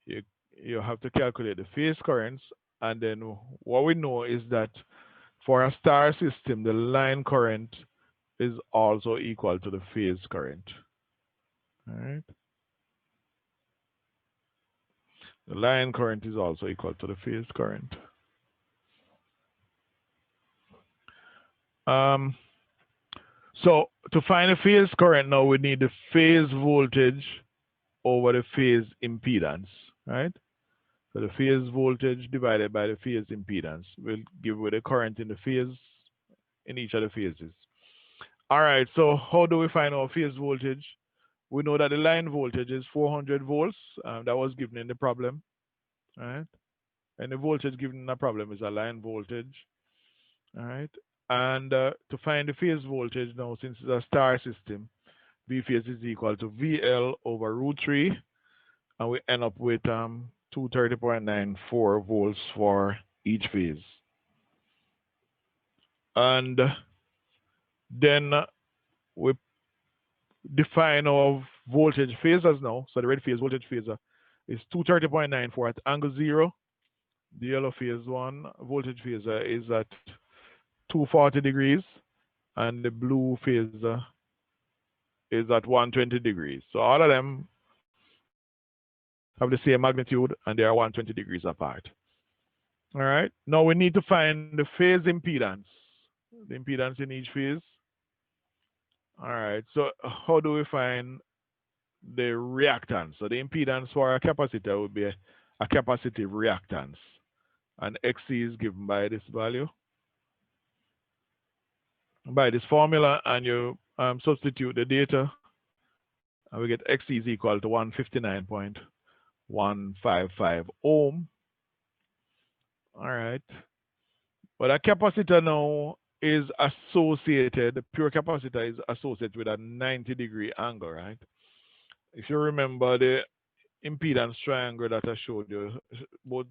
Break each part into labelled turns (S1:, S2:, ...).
S1: you you have to calculate the phase currents, and then what we know is that for a star system, the line current is also equal to the phase current. All right, the line current is also equal to the phase current. Um, so to find the phase current now, we need the phase voltage over the phase impedance, right? So the phase voltage divided by the phase impedance will give you the current in the phase in each of the phases. All right, so how do we find our phase voltage? We know that the line voltage is 400 volts. That was given in the problem, right? And the voltage given in the problem is a line voltage, all right? And to find the phase voltage now, since it's a star system, V phase is equal to VL over root 3, and we end up with 230.94 volts for each phase. And then we define our voltage phasors now. So the red phase voltage phasor is 230.94 at angle 0. The yellow phase 1 voltage phasor is at 240 degrees, and the blue phasor is at 120 degrees. So all of them have the same magnitude, and they are 120 degrees apart. All right. Now we need to find the phase impedance, the impedance in each phase. All right. So how do we find the reactance? So the impedance for a capacitor would be a capacitive reactance, and XC is given by this value, by this formula, and you substitute the data, and we get XC is equal to 159.155 ohm. All right. But a capacitor now is associated, the pure capacitor is associated with a 90-degree angle, right? If you remember the impedance triangle that I showed you, both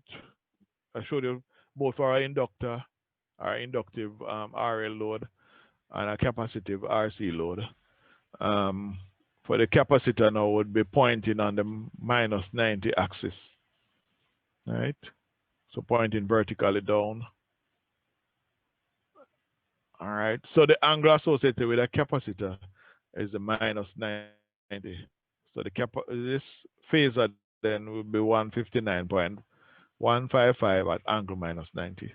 S1: for our inductor, our inductive RL load, and a capacitive RC load. For the capacitor now would be pointing on the minus 90 axis, right? So pointing vertically down. All right. So the angle associated with a capacitor is the minus 90. So this phasor then will be 159.155 at angle minus 90.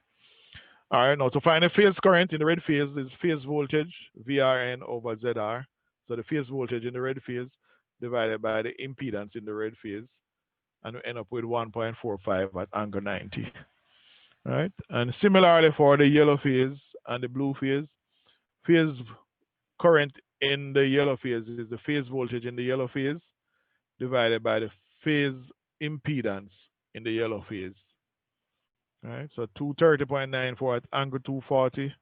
S1: All right. Now to find the phase current in the red phase is phase voltage VRN over ZR. So the phase voltage in the red phase divided by the impedance in the red phase, and we end up with 1.45 at angle 90. Right? And similarly for the yellow phase and the blue phase current in the yellow phase is the phase voltage in the yellow phase divided by the phase impedance in the yellow phase. Right? So 230.94 at angle 240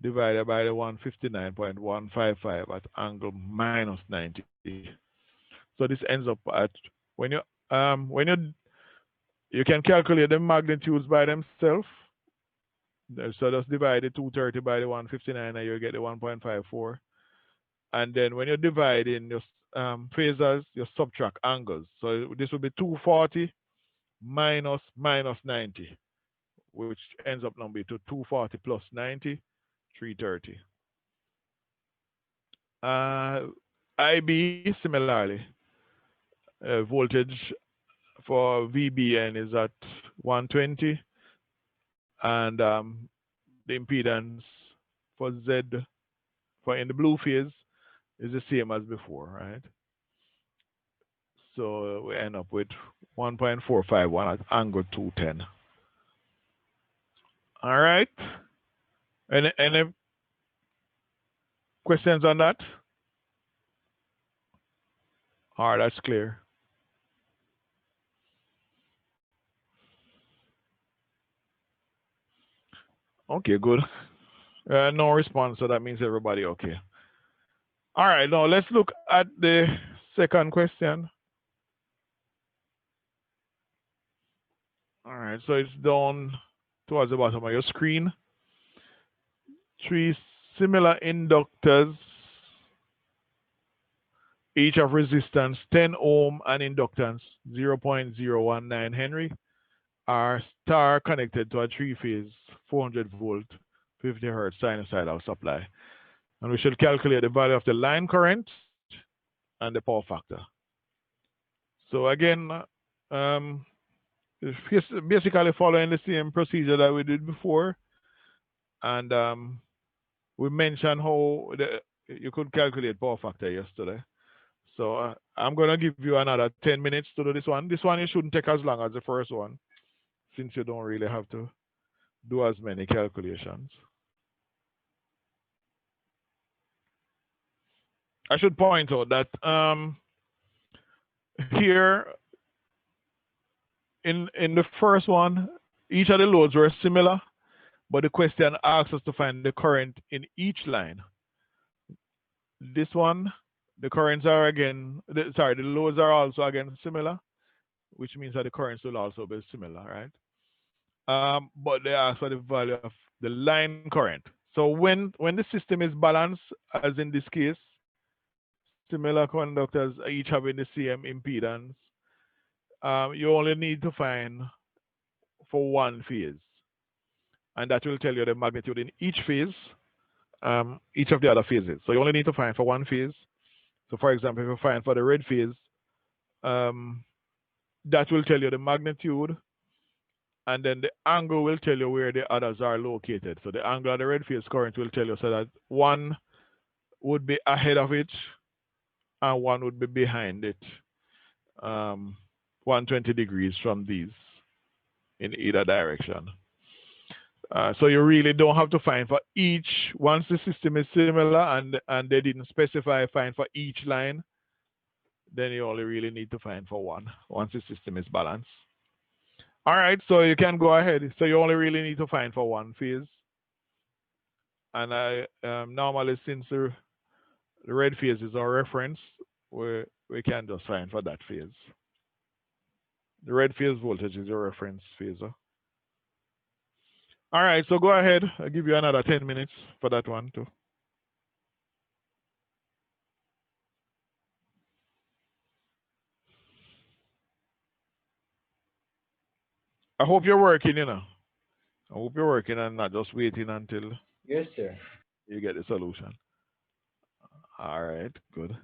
S1: divided by the 159.155 at angle minus 90. So this ends up at when you can calculate the magnitudes by themselves. So just divide the 230 by the 159 and you get the 1.54. And then when you divide in your phasors, you subtract angles. So this will be 240 minus 90, which ends up now to 240 plus 90, 330. IB similarly, voltage for VBN is at 120, and the impedance for Z for in the blue phase is the same as before, right? So we end up with 1.451 at angle 210. All right. Any questions on that? All right, that's clear. Okay, good. No response, so that means everybody okay. All right, now let's look at the second question. All right, so it's down towards the bottom of your screen. 3 similar inductors each of resistance 10 ohm and inductance 0.019 Henry are star connected to a three-phase 400 volt 50 hertz sinusoidal supply. And we should calculate the value of the line current and the power factor. So again, um, it's basically following the same procedure that we did before. And we mentioned how you could calculate power factor yesterday. So I'm going to give you another 10 minutes to do this one. This one, it shouldn't take as long as the first one, since you don't really have to do as many calculations. I should point out that here in the first one, each of the loads were similar, but the question asks us to find the current in each line. This one, the currents are again, the loads are also again similar, which means that the currents will also be similar, right? But they ask for the value of the line current. So when the system is balanced, as in this case, similar conductors each having the same impedance, you only need to find for one phase, and that will tell you the magnitude in each phase, each of the other phases. So you only need to find for one phase. So for example, if you find for the red phase, um, that will tell you the magnitude, and then the angle will tell you where the others are located. So the angle of the red phase current will tell you so that one would be ahead of it and one would be behind it, 120 degrees from these in either direction. So you really don't have to find for each. Once the system is similar and they didn't specify find for each line, then you only really need to find for one once the system is balanced. All right, so you can go ahead. So you only really need to find for one phase. And I normally, since the red phase is our reference, we can just find for that phase. The red phase voltage is your reference phasor. All right, so go ahead. I'll give you another 10 minutes for that one too. I hope you're working, you know. I hope you're working and not just waiting until
S2: Yes, sir.
S1: you get the solution. All right, good.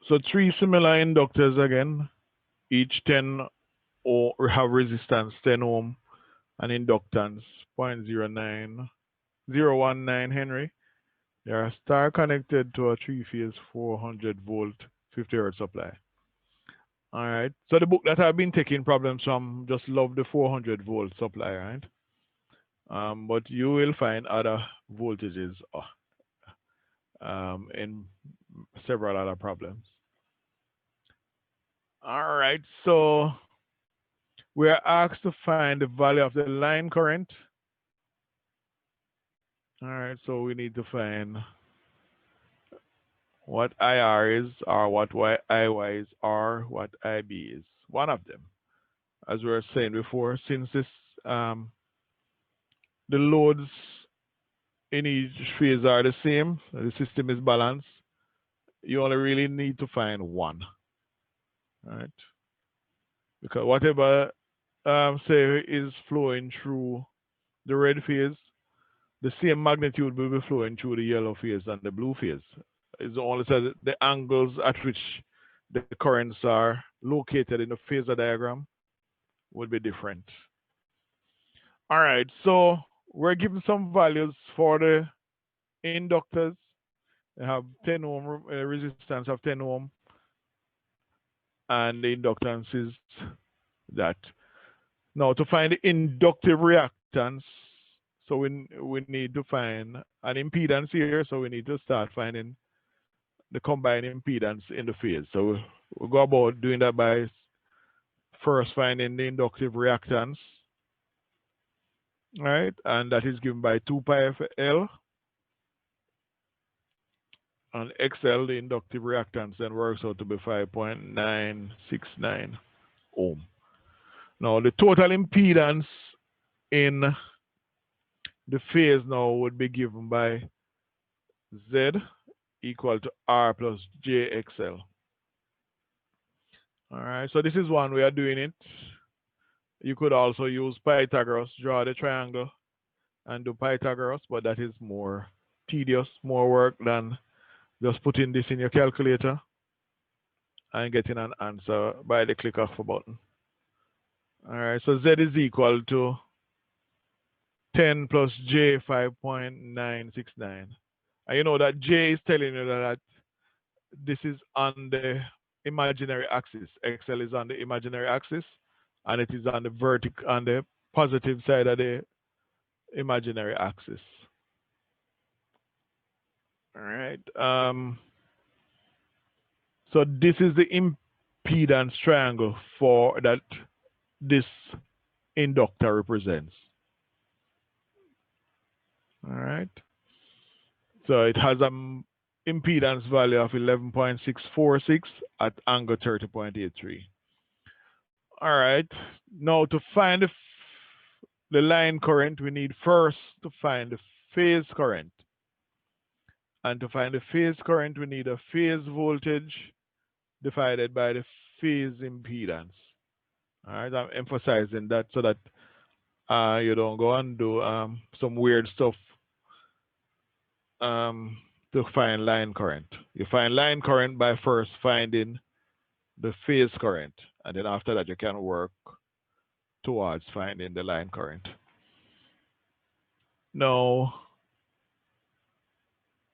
S1: So three similar inductors again, each 10 or have resistance 10 ohm and inductance 0.09019 Henry. They are star connected to a three-phase 400 volt 50 hertz supply. All right. So the book that I've been taking problems from just love the 400 volt supply, right? But you will find other voltages in several other problems. All right. So we are asked to find the value of the line current. All right. So we need to find what IR is, or what IY is, or what IB is. One of them. As we were saying before, since this the loads in each phase are the same, the system is balanced, you only really need to find one, right? Because whatever say is flowing through the red phase, the same magnitude will be flowing through the yellow phase and the blue phase. It's only said the angles at which the currents are located in the phasor diagram would be different. All right, so we're given some values for the inductors. They have 10 ohm resistance of 10 ohm, and the inductance is that. Now, to find the inductive reactance, so we need to find an impedance here, so we need to start finding the combined impedance in the phase. So we'll go about doing that by first finding the inductive reactance, right? And that is given by 2 pi f L. And XL, the inductive reactance, then works out to be 5.969 ohm. Now, the total impedance in the phase now would be given by Z equal to R plus JXL. All right, so this is one way of doing it. You could also use Pythagoras, draw the triangle and do Pythagoras, but that is more tedious, more work than just putting this in your calculator and getting an answer by the click of a button. All right, so Z is equal to 10 plus J 5.969. And you know that J is telling you that this is on the imaginary axis. XL is on the imaginary axis, and it is on the positive side of the imaginary axis. All right. So this is the impedance triangle for that this inductor represents. All right. So it has an impedance value of 11.646 at angle 30.83. All right. Now to find the line current, we need first to find the phase current. And to find the phase current, we need a phase voltage divided by the phase impedance. All right. I'm emphasizing that so that you don't go and do some weird stuff to find line current. You find line current by first finding the phase current, and then after that you can work towards finding the line current. Now,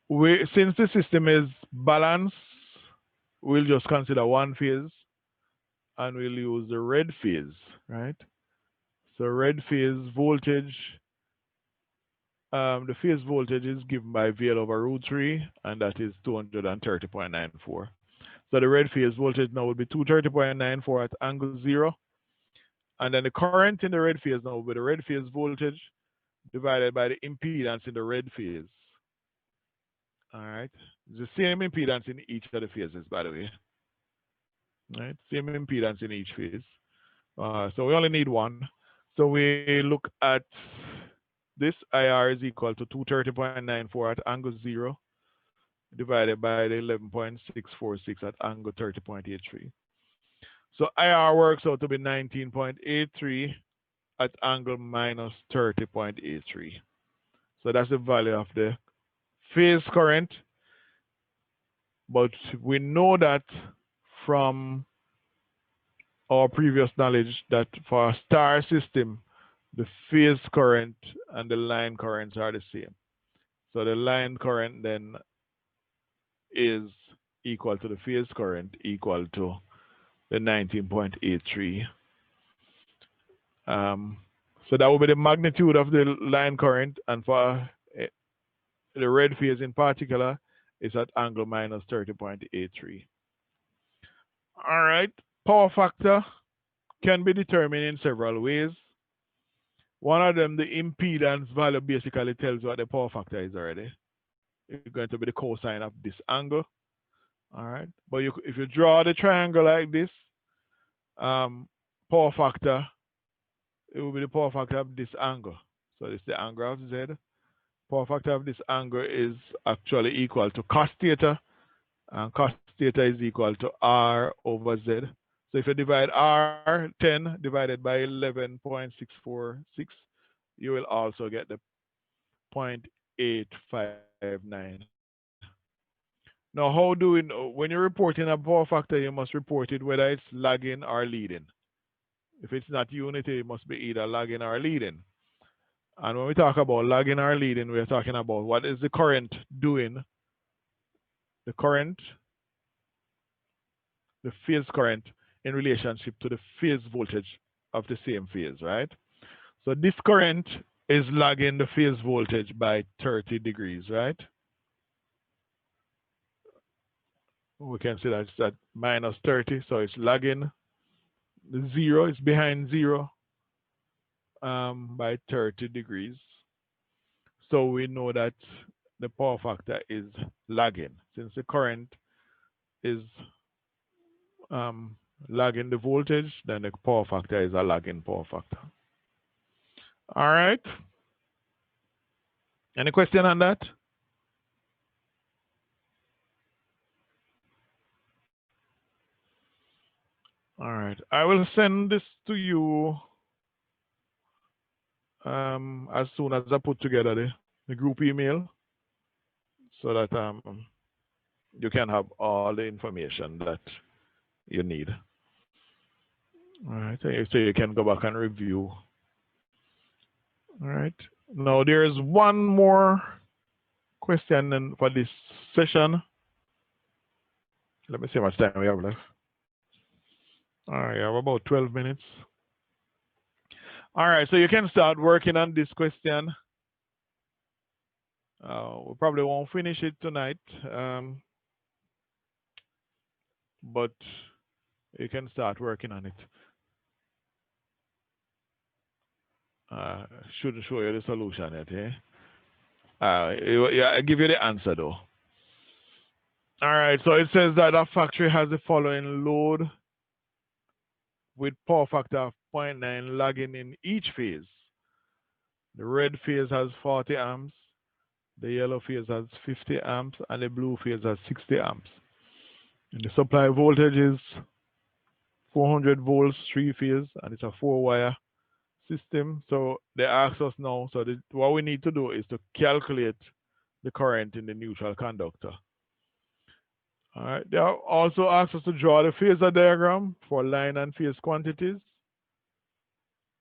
S1: since the system is balanced, we'll just consider one phase, and we'll use the red phase, right? So red phase voltage, the phase voltage is given by VL over root 3, and that is 230.94. So the red phase voltage now will be 230.94 at angle 0. And then the current in the red phase now will be the red phase voltage divided by the impedance in the red phase. All right. It's the same impedance in each of the phases, by the way. All right. Same impedance in each phase. So we only need one. So we look at this IR is equal to 230.94 at angle 0 divided by the 11.646 at angle 30.83. So IR works out to be 19.83 at angle minus 30.83. So that's the value of the phase current But we know that from our previous knowledge that for a star system, the phase current and the line currents are the same. So the line current then is equal to the phase current equal to the 19.83. Um, so that will be the magnitude of the line current, and for the red phase in particular is at angle minus 30.83. All right, power factor can be determined in several ways. One of them, the impedance value basically tells you what the power factor is already. It's going to be the cosine of this angle. All right, but if you draw the triangle like this, power factor, it will be the power factor of this angle. So it's the angle of Z. Power factor of this angle is actually equal to cos theta, and cos theta is equal to R over Z. So if you divide R 10 divided by 11.646, you will also get the 0.859. Now, how do we know? When you're reporting a power factor, you must report it whether it's lagging or leading. If it's not unity, it must be either lagging or leading. And when we talk about lagging or leading, we're talking about what is the current doing. The current, the phase current in relationship to the phase voltage of the same phase, right? So this current is lagging the phase voltage by 30 degrees, right? We can see that it's at minus 30, so it's lagging the zero, it's behind zero by 30 degrees. So we know that the power factor is lagging. Since the current is lagging the voltage, then the power factor is a lagging power factor. All right. Any question on that? All right. I will send this to you as soon as I put together the group email so that you can have all the information that you need. All right. So you can go back and review. All right. Now there is one more question for this session. Let me see how much time we have left. All right, I have about 12 minutes. All right, so you can start working on this question. We probably won't finish it tonight, but you can start working on it. Shouldn't show you the solution yet, eh? I give you the answer though. All right, so it says that a factory has the following load with power factor of 0.9 lagging in each phase. The red phase has 40 amps, the yellow phase has 50 amps, and the blue phase has 60 amps. And the supply voltage is 400 volts, three phase, and it's a 4-wire system. So they ask us now, so what we need to do is to calculate the current in the neutral conductor. All right. They also ask us to draw the phasor diagram for line and phase quantities.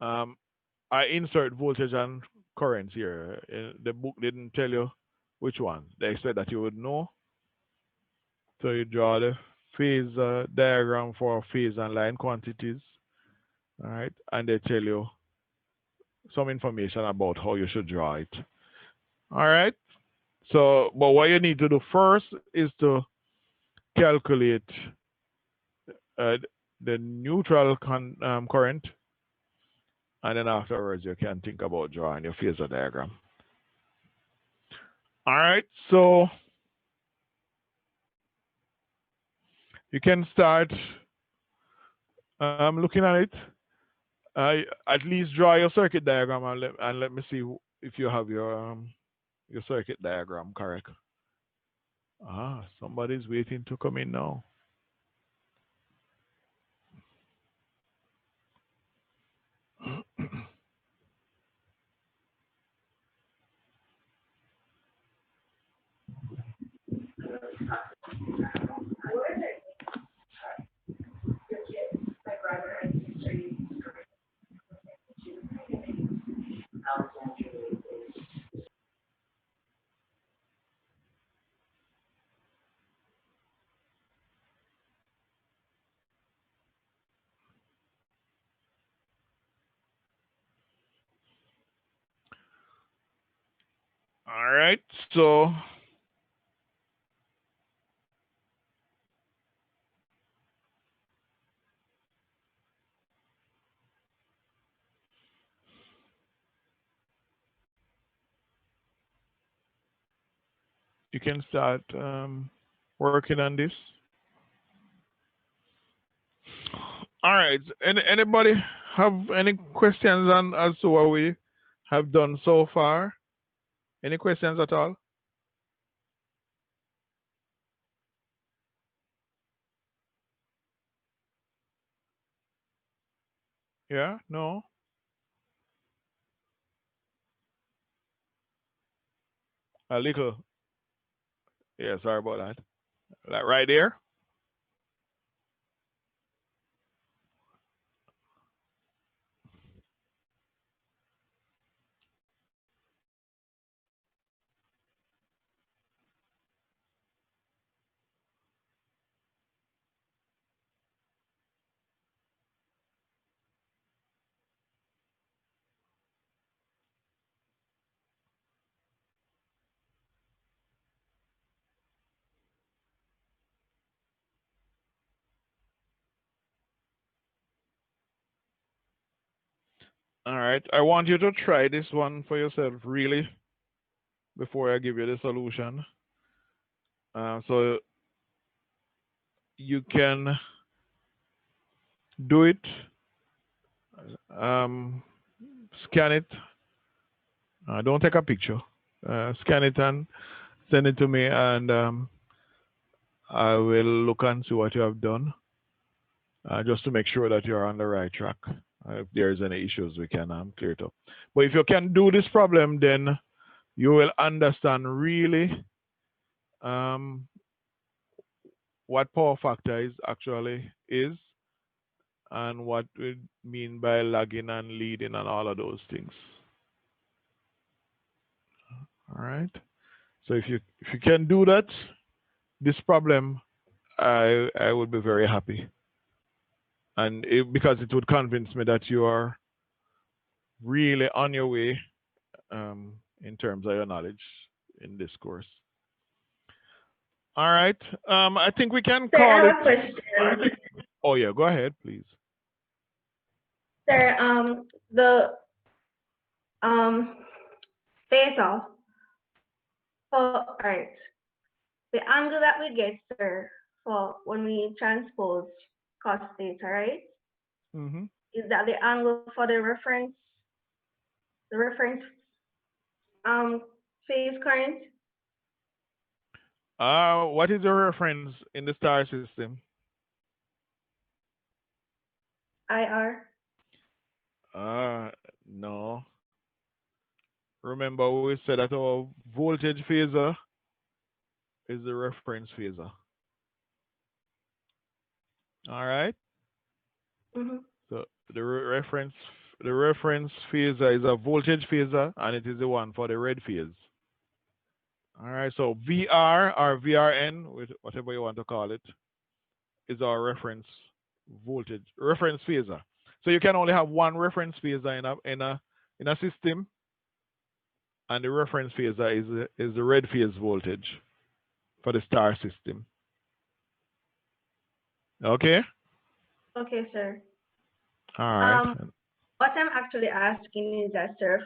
S1: I insert voltage and currents here. The book didn't tell you which one. They said that you would know. So you draw the phasor diagram for phase and line quantities. All right. And they tell you some information about how you should draw it. All right. So, but what you need to do first is to calculate the neutral current, and then afterwards you can think about drawing your phasor diagram. All right. So you can start looking at it. At least draw your circuit diagram and let me see if you have your circuit diagram correct. Somebody's waiting to come in now. All right. So you can start working on this. All right. Anybody have any questions on as to what we have done so far? Any questions at all? Yeah? No? A little. Yeah, sorry about that. Like right there? All right. I want you to try this one for yourself, really, before I give you the solution. So you can do it, um, scan it. Don't take a picture. Scan it and send it to me, and I will look and see what you have done, just to make sure that you're on the right track. If there's any issues, we can clear it up. But if you can do this problem, then you will understand really um, what power factor is actually is, and what we mean by lagging and leading and all of those things. All right. So if you can do that, this problem, I would be very happy, and because it would convince me that you are really on your way in terms of your knowledge in this course. All right. I think we can
S2: Sir, I
S1: call
S2: have a
S1: it.
S2: question.
S1: Oh yeah, go ahead, please.
S2: Sir, the um phasor for right, the angle that we get, sir, for when we transpose cos theta, right?
S1: Mm-hmm.
S2: Is that the angle for the reference phase current?
S1: What is your reference in the star system?
S2: IR.
S1: No. Remember, we said that our voltage phasor is the reference phasor. All right.
S2: Mm-hmm.
S1: So the reference phasor is a voltage phasor, and it is the one for the red phase. All right. So VR or VRN, with whatever you want to call it, is our reference phasor. So you can only have one reference phasor in a system, and the reference phasor is the red phase voltage for the star system. Okay.
S2: Okay, sir.
S1: All right.
S2: What I'm actually asking is that, sir,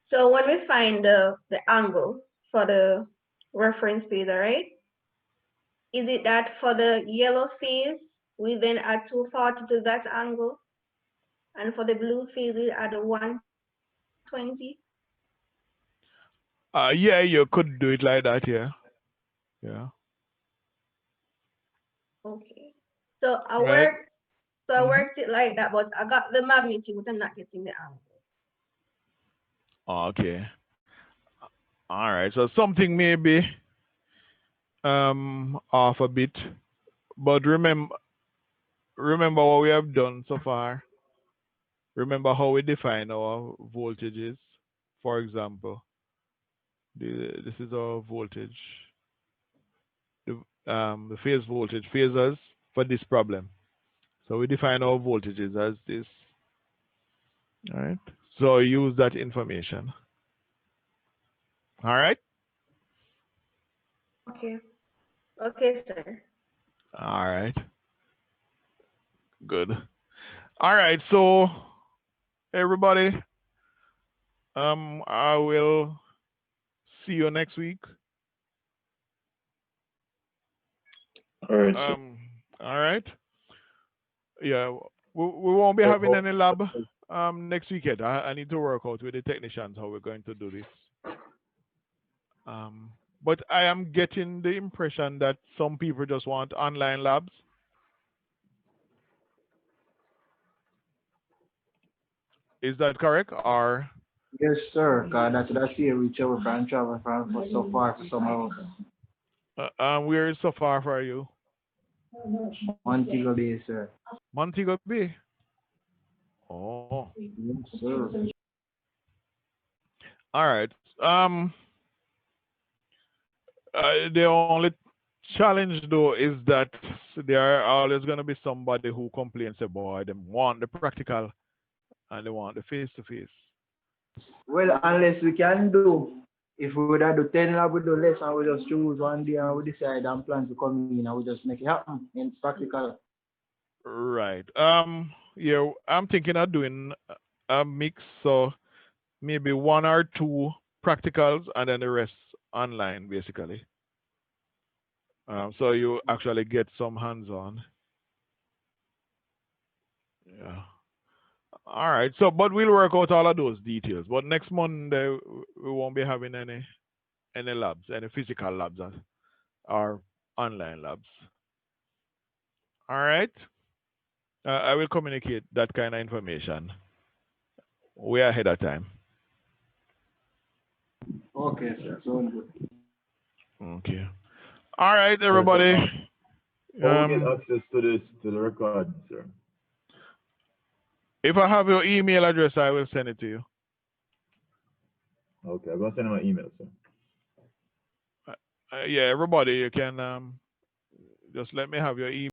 S2: so when we find the angle for the reference phasor, right? Is it that for the yellow phase, we then add 240 to that angle, and for the blue phase, we add a 120?
S1: Yeah, you could do it like that. Yeah. Yeah.
S2: Okay. So I
S1: Right.
S2: worked, so I
S1: Mm-hmm.
S2: worked it like that, but I got the magnitude, but I'm not getting the angle.
S1: Okay. All right. So something may be off a bit, but remember what we have done so far. Remember how we define our voltages. For example, this is our voltage, the phase voltage phasors for this problem. So we define our voltages as this. All right. So use that information. All right.
S2: Okay. Okay, sir.
S1: All right. Good. All right. So everybody, I will see you next week.
S3: All right, sir.
S1: Um, all right. Yeah, we won't be having any lab next week yet. I need to work out with the technicians how we're going to do this. But I am getting the impression that some people just want online labs. Is that correct? Or
S4: Yes, sir. God, that's here. We travel from for so far for some hours.
S1: where is so far for you?
S4: Montego Bay, sir.
S1: Montego Bay. Oh,
S4: Yes, sir.
S1: all right. The only challenge though is that there are always going to be somebody who complains about them want the practical and they want the face to face.
S4: Well, unless we can do, if we would have do 10 lab, we do less and we just choose one day and we decide and plan to come in and we just make it happen in practical.
S1: Right. Yeah, I'm thinking of doing a mix, so maybe one or two practicals and then the rest online, basically. So you actually get some hands-on. Yeah. All right. So, but we'll work out all of those details. But next Monday we won't be having any labs, any physical labs or online labs. All right. I will communicate that kind of information. We're ahead of time.
S4: Okay, sir. So good.
S1: Okay. All right,
S3: All right, sir.
S1: everybody.
S3: How we get
S1: Um,
S3: access to this to the record, sir?
S1: if I have your email address, I will send it to you.
S3: Okay, I'm gonna send him an email, sir.
S1: Yeah, everybody, you can just let me have your email.